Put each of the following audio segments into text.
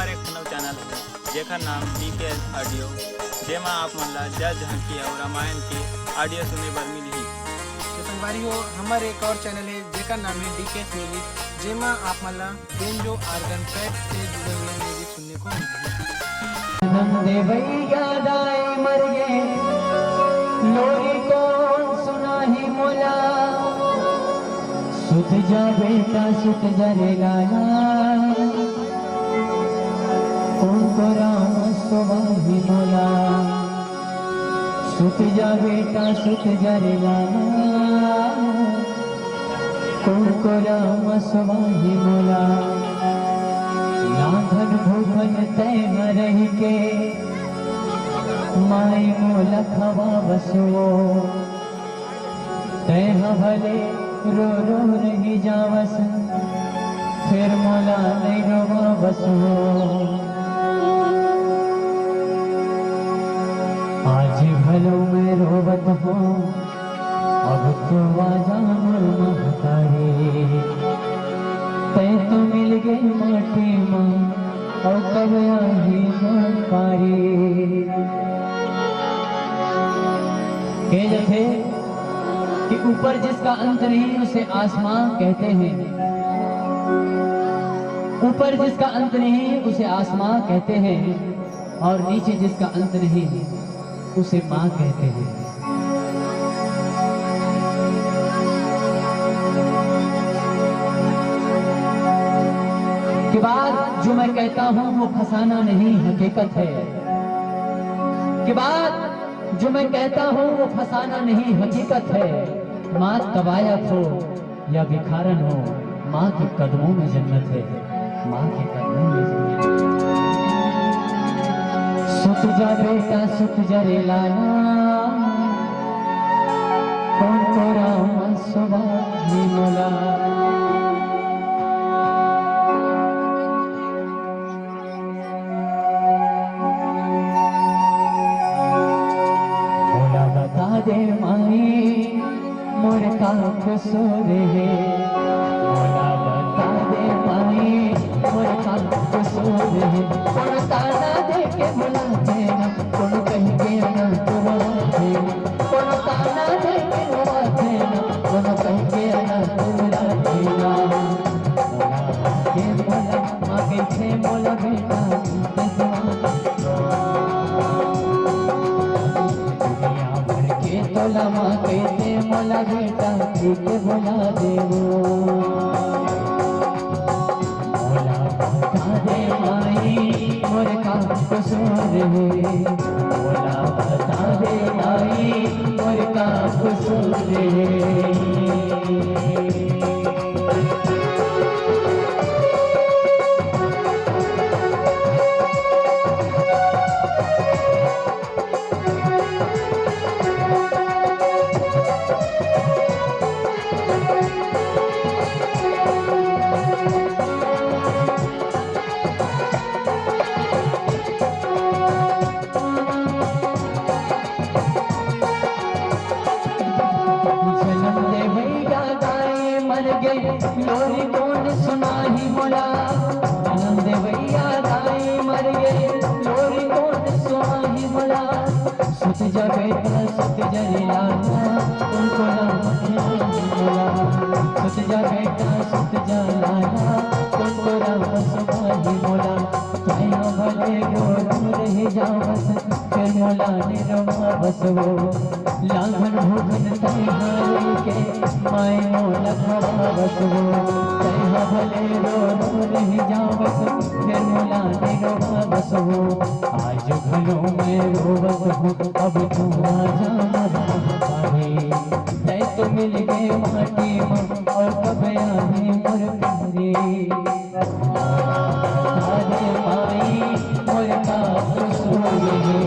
हमारे एक नव चैनल जेकर नाम DK ऑडियो, जेमा आप मन ला जय झांकी और रामायण की ऑडियो सुने बर मिलही। तो संगवारी हो, हमारे एक और चैनल है जेकर नाम है DK म्यूजिक, जेमा आप मन ला बेंजो ऑर्गन पैड से जुड़े हुए म्यूजिक सुनने को मिलेगी। नंदे भैया दाई मर गए, लोरी कौन सुना ही मोला, सुत जा बेटा सुत जा रे लाला, कौन को राम सुबाही मोला, सुत जा बेटा सुत जा रे लाला, कौन को राम सुबाही मोला, नाधन भूखन तय न रही के, माई मोला खवा बसो, तय भले रो रो रही जावस, फिर मोला नहीं रोवा बसो, आज भलो मैं रोवत हूँ, अब तो आजा मोर महतारी, तय तो मिल गई माटी माँ और कब आई मोर पारी। कह जैसे कि ऊपर जिसका अंत नहीं उसे आसमां कहते हैं, ऊपर जिसका अंत नहीं उसे आसमां कहते हैं, और नीचे जिसका अंत नहीं उसे मां कहते हैं। के बाद जो मैं कहता हूं वो फसाना नहीं हकीकत है, के बाद जो मैं कहता हूँ वो फसाना नहीं हकीकत है। माँ तबायत हो या भिखारन हो, माँ के कदमों में जन्नत है, माँ के कदमों में जन्नत है। सुत जा बेटा सुत जा रे लाला, कौन को राम सुबाही मोला, दे माई मोर का कसूर है, मोला बता दे माई मोर का कसूर है, कौन ताना दे के बुलाते ना, कौन कह के ना बुलाते, कौन ताना दे के बुलाते ना, कौन कह के ना बुलाते ना, मोला के बोला माँ कैसे मोला बेटा तोला माँ कहते मोला बेटा ठीक बोला देवो, मोला बता दे माई मोर का कसूर है, मोला बता दे माई मोर का कसूर है। लोरी कौन सुना ही मोला, नंदे भैया दाई मर गए, लोरी कौन सुना ही मोला, सुत जा बेटा सुत जा रे लाला, उनको मोला, सुत जा बेटा सुत जा लाला, उनको राम सुबाही मोला, चाहे भले रो रही जावस, फिर मोला ने रोवा बसवो, लाघन भूखन तैहारी के, माए मोला खवा बसवो, तैहा भले रो रही जावस, फिर मोला ने रोवा बसवो, आज भलो मैं रोवत हूँ, अब तू आजा महतारी, तै तो मिल गए माटी में और कब आई मोर प्यारी, अरे माई मोर का कसूर है,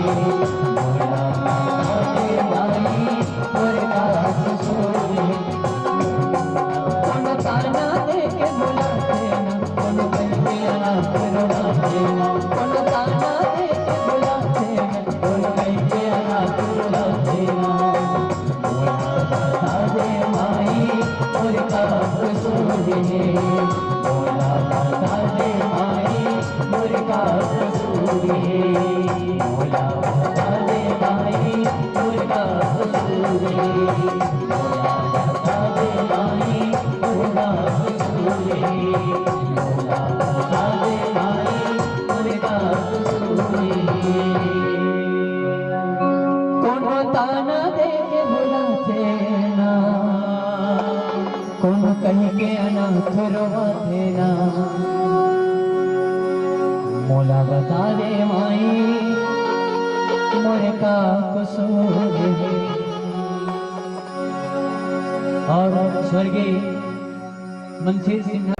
मोला अरे माई मोर का कसूर है, कौन ताना दे के बुलाते ना, कौन कह के ना बुलाते ना, कौन ताना दे के बुलाते ना, कौन कह के ना बुलाते ना, मोला बता दे माई मोर का कसूर है, मोला बता दे माई मोर का है मौला बता दे भाई मुर्गा कसूर है मौला बता दे भाई मुर्गा कसूर है मौला बता दे भाई मुर्गा कसूर है कोनो ताना दे के भुलाते ना कोनो कहीं के अनाथ रोवाते ना मौला बता दे माई मोरे का कसूर है। और स्वर्गीय मनसीर सिन्हा